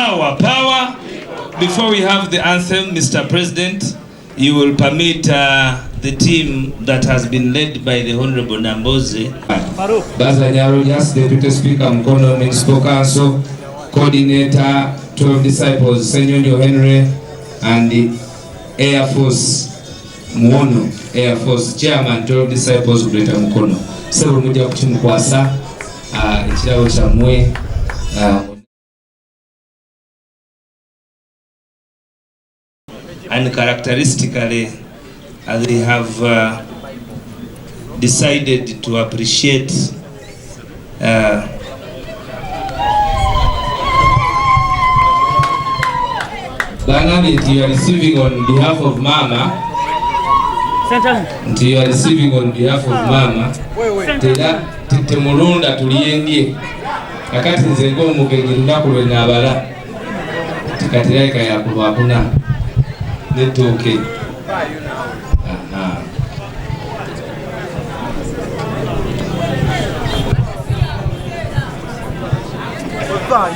Power, power. Before we have the anthem, Mr. President, you will permit the team that has been led by the Honorable Namboze. Baza Nyarujas, Deputy Speaker, Mkono Municipal Council, Coordinator, 12 Disciples, Sanctions Henry, and the Air Force, Muono, Air Force Chairman, 12 Disciples, Greater Mkono. Several media kuchimu kwasa, ichilao chamwe, and characteristically, they have decided to appreciate Banamit, you are receiving on behalf of Mama. You are receiving on behalf of Mama. Teda temulunda tuliyendie. Kakati nzengo mugenyiruda kulwena abala. Tikatiraika ya kulwakuna. Netoke. Aha.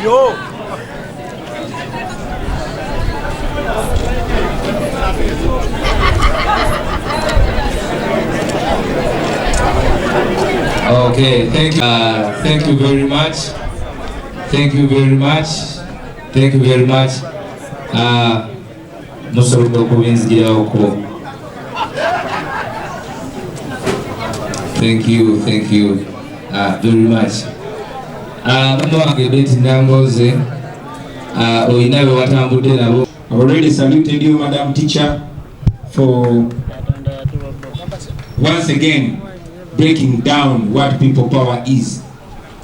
Yo. Okay, thank you. Thank you very much. Thank you very much. Thank you very much. Thank you, thank you very much. I already saluted you, Madam Teacher, for once again breaking down what people power is.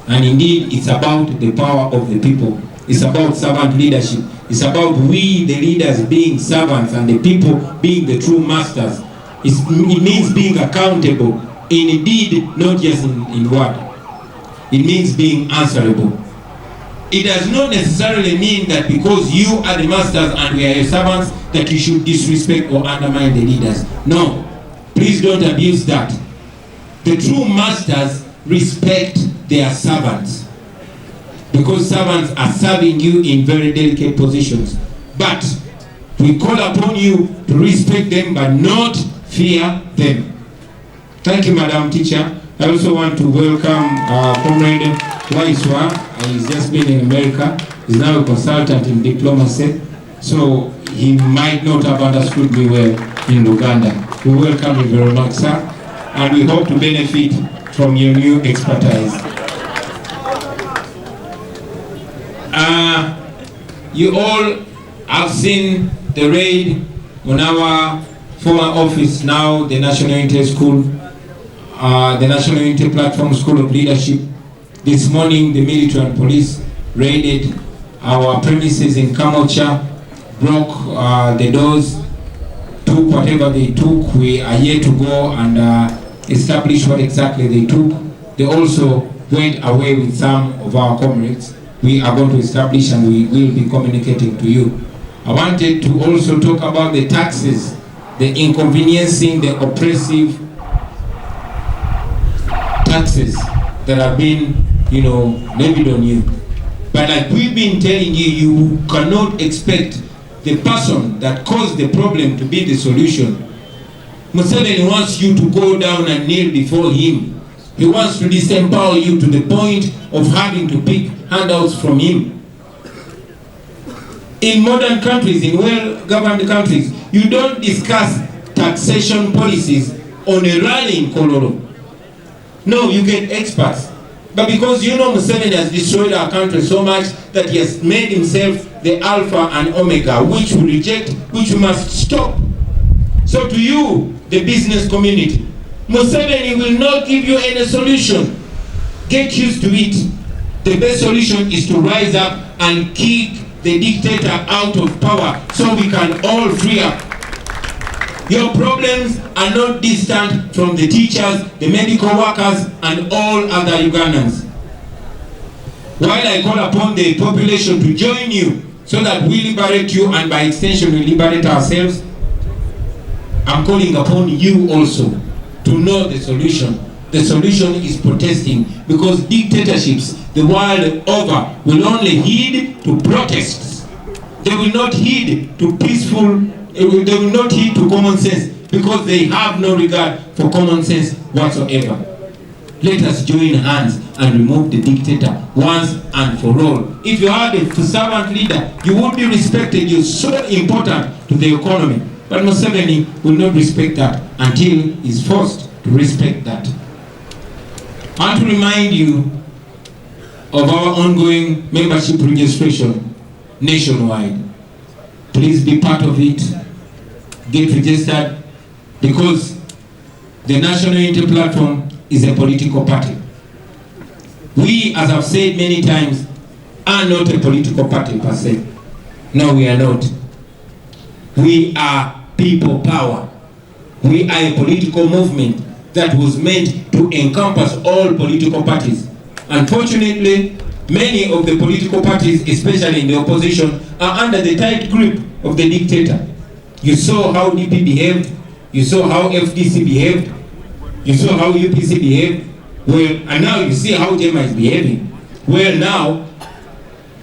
And indeed, it's about the power of the people. It's about servant leadership. It's about we, the leaders, being servants and the people being the true masters. It means being accountable in deed, not just in word. It means being answerable. It does not necessarily mean that because you are the masters and we are your servants that you should disrespect or undermine the leaders. No, please don't abuse that. The true masters respect their servants because servants are serving you in very delicate positions. But we call upon you to respect them but not fear them. Thank you, Madam Teacher. I also want to welcome Comrade Waiswa. He's just been in America. He's now a consultant in diplomacy. So he might not have understood me well in Uganda. We welcome you very much, sir. And we hope to benefit from your new expertise. You all have seen the raid on our former office, now the National Unity School, the National Unity Platform School of Leadership. This morning, the military and police raided our premises in Kamocha, broke the doors, took whatever they took. We are yet to go and establish what exactly they took. They also went away with some of our comrades. We are going to establish and we will be communicating to you. I wanted to also talk about the taxes, the inconveniencing, the oppressive taxes that have been, levied on you. But like we've been telling you, you cannot expect the person that caused the problem to be the solution. Museveni wants you to go down and kneel before him. He wants to disempower you to the point of having to pick handouts from him. In modern countries, in well-governed countries, you don't discuss taxation policies on a rally in Kololo. No, you get experts. But because Museveni has destroyed our country so much that he has made himself the alpha and omega, which we reject, which we must stop. So to you, the business community, Museveni will not give you any solution. Get used to it. The best solution is to rise up and kick the dictator out of power so we can all free up. Your problems are not distant from the teachers, the medical workers, and all other Ugandans. While I call upon the population to join you so that we liberate you and by extension we liberate ourselves, I'm calling upon you also to know the solution. The solution is protesting, because dictatorships the world over will only heed to protests. They will not heed to peaceful, they will not heed to common sense because they have no regard for common sense whatsoever. Let us join hands and remove the dictator once and for all. If you are the servant leader, you will be respected. You're so important to the economy. But Museveni will not respect that until he's forced to respect that. I want to remind you of our ongoing membership registration nationwide. Please be part of it. Get registered, because the National Unity Platform is a political party. We, as I've said many times, are not a political party per se. No, we are not. We are people power. We are a political movement that was meant to encompass all political parties. Unfortunately, many of the political parties, especially in the opposition, are under the tight grip of the dictator. You saw how DP behaved. You saw how FDC behaved. You saw how UPC behaved. Well, and now you see how JEMA is behaving. Well, now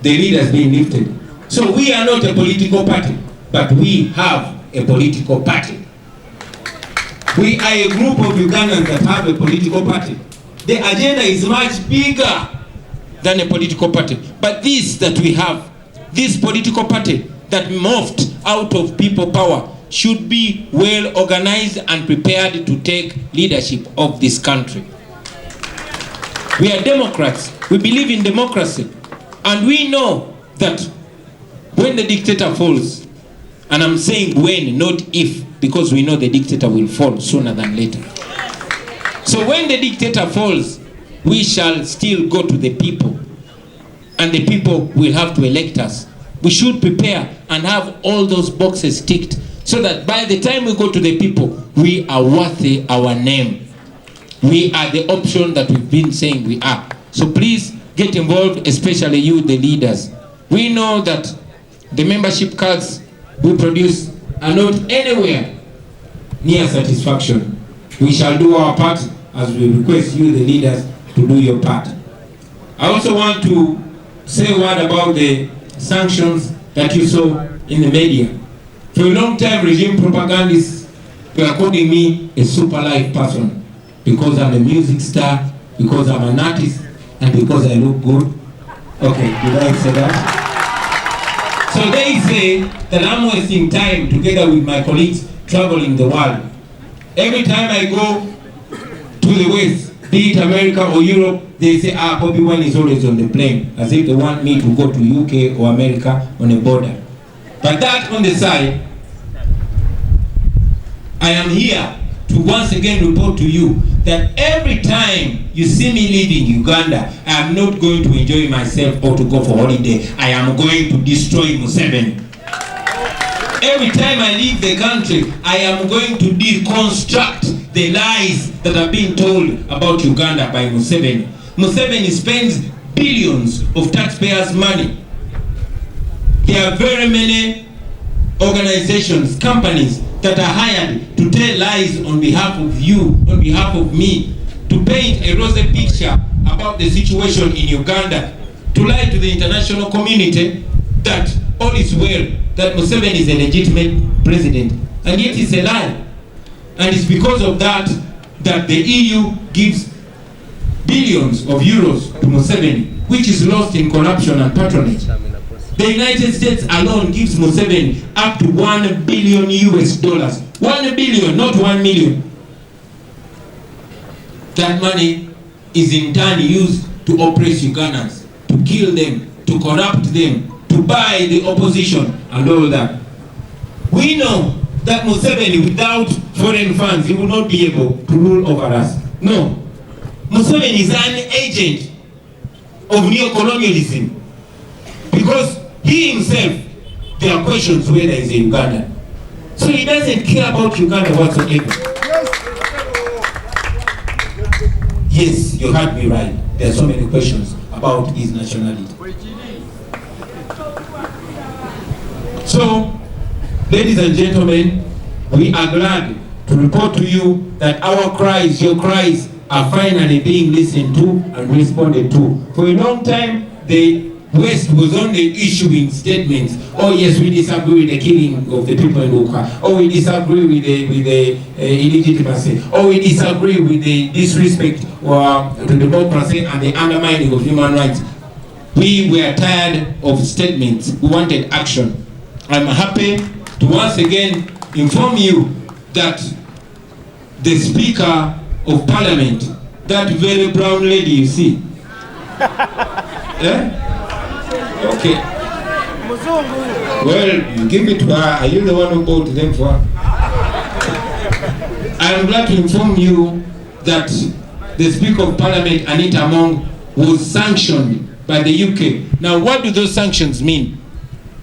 the leader is being lifted. So we are not a political party, but we have a political party. We are a group of Ugandans that have a political party. The agenda is much bigger than a political party. But this that we have, this political party that morphed out of people power, should be well organized and prepared to take leadership of this country. We are Democrats. We believe in democracy. And we know that when the dictator falls, and I'm saying when, not if, because we know the dictator will fall sooner than later. So when the dictator falls, we shall still go to the people, and the people will have to elect us. We should prepare and have all those boxes ticked, so that by the time we go to the people, we are worthy our name. We are the option that we've been saying we are. So please get involved, especially you, the leaders. We know that the membership cards we produce are not anywhere near satisfaction. We shall do our part as we request you, the leaders, to do your part. I also want to say a word about the sanctions that you saw in the media. For a long time, regime propagandists were calling me a super life person because I'm a music star, because I'm an artist, and because I look good. Okay, did I say that? So they say that I'm wasting time together with my colleagues traveling the world. Every time I go to the West, be it America or Europe, they say, Bobby Wine is always on the plane, as if they want me to go to UK or America on a border. But that on the side, I am here to once again report to you that every time you see me leaving Uganda, I am not going to enjoy myself or to go for holiday. I am going to destroy Museveni. Every time I leave the country, I am going to deconstruct the lies that are being told about Uganda by Museveni. Museveni spends billions of taxpayers' money. There are very many organizations, companies that are hired to tell lies on behalf of you, on behalf of me, to paint a rosy picture about the situation in Uganda, to lie to the international community that all is well, that Museveni is a legitimate president, and yet it's a lie. And it's because of that that the EU gives billions of euros to Museveni, which is lost in corruption and patronage. The United States alone gives Museveni up to $1 billion US. $1 billion, not 1 million. That money is in turn used to oppress Ugandans, to kill them, to corrupt them, to buy the opposition and all that. We know that Museveni, without foreign funds, he will not be able to rule over us. No. Museveni is an agent of neocolonialism, because he himself, there are questions whether he's a Ugandan. So he doesn't care about Uganda whatsoever. Yes, you heard me right. There are so many questions about his nationality. So, ladies and gentlemen, we are glad to report to you that our cries, your cries, are finally being listened to and responded to. For a long time, the West was only issuing statements. Oh yes, we disagree with the killing of the people in Uka. Oh, we disagree with the illegitimacy. Oh, we disagree with the disrespect to democracy and the undermining of human rights. We were tired of statements. We wanted action. I'm happy to once again inform you that the Speaker of Parliament, that very brown lady you see, yeah? Okay. Well, you give it to her. Are you the one who bought them for her? I am glad to inform you that the Speaker of Parliament, Anita Among, was sanctioned by the UK. Now, what do those sanctions mean?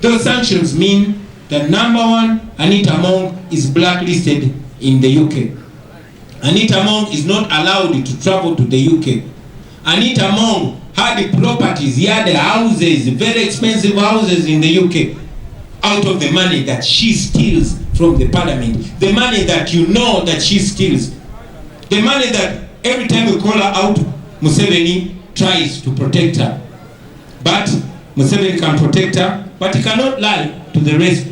Those sanctions mean that number one, Anita Among is blacklisted in the UK. Anita Among is not allowed to travel to the UK. Anita Among had the properties, he had the houses, very expensive houses in the UK, out of the money that she steals from the parliament. The money that you know that she steals. The money that every time we call her out, Museveni tries to protect her. But Museveni can protect her, but he cannot lie to the rest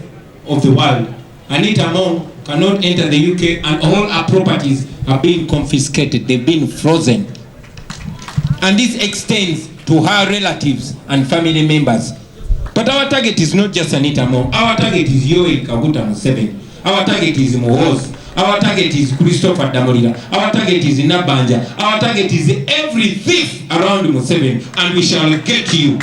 of the world. Anita Among cannot enter the UK and all her properties are being confiscated. They've been frozen. And this extends to her relatives and family members. But our target is not just Anita Among. Our target is Yoweri Kaguta Museveni. Our target is Muhoozi. Our target is Christopher Damulira. Our target is Nabanja. Our target is every thief around Museveni. And we shall get you.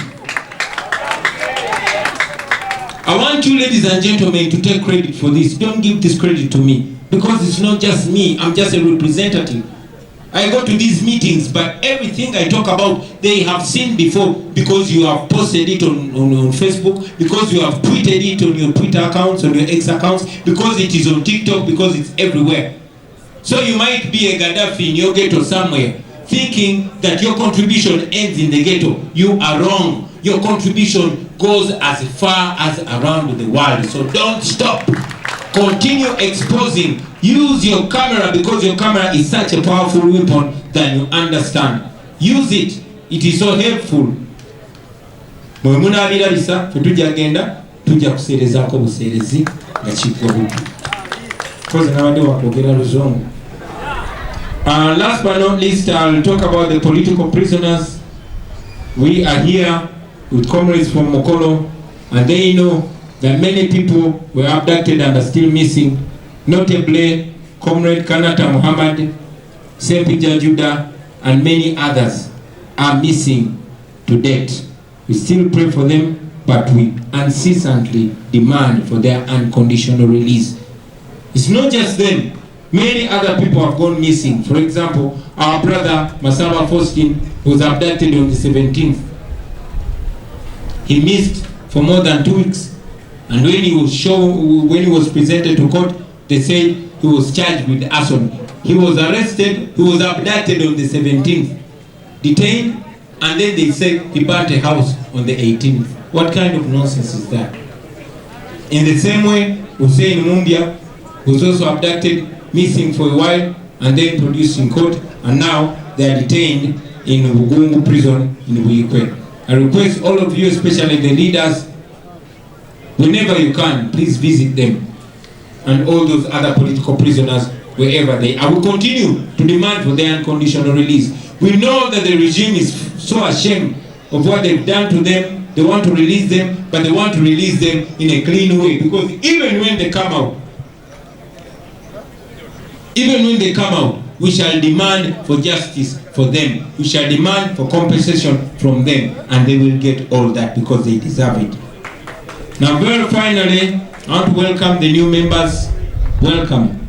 I want you, ladies and gentlemen, to take credit for this. Don't give this credit to me. Because it's not just me. I'm just a representative. I go to these meetings, but everything I talk about, they have seen before, because you have posted it on Facebook, because you have tweeted it on your Twitter accounts, on your X accounts, because it is on TikTok, because it's everywhere. So you might be a Gaddafi in your ghetto somewhere, thinking that your contribution ends in the ghetto. You are wrong. Your contribution goes as far as around the world. So don't stop. Continue exposing. Use your camera, because your camera is such a powerful weapon that you understand. Use it. It is so helpful. Mwemuna alirabisa fetuja agenda tujja kuserezaako buserezi nga kigobudde. Koze nabadde wakwogera Luzungu. Last but not least, I'll talk about the political prisoners. We are here with comrades from Mokolo, and they know that many people were abducted and are still missing. Notably, Comrade Kanata Muhammad, Sempija Judah, and many others are missing to date. We still pray for them, but we unceasingly demand for their unconditional release. It's not just them. Many other people have gone missing. For example, our brother Masaba Faustin was abducted on the 17th. He missed for more than 2 weeks. And when he was presented to court, they said he was charged with arson. He was arrested, he was abducted on the 17th, detained, and then they said he burnt a house on the 18th. What kind of nonsense is that? In the same way, Hussein Mumbia was also abducted, missing for a while, and then produced in court, and now they are detained in Bugungu prison in Buikwe. I request all of you, especially the leaders, whenever you can, please visit them and all those other political prisoners wherever they are. I will continue to demand for their unconditional release. We know that the regime is so ashamed of what they've done to them. They want to release them, but they want to release them in a clean way, because even when they come out, we shall demand for justice for them. We shall demand for compensation from them, and they will get all that because they deserve it. Now, very finally, I want to welcome the new members. Welcome.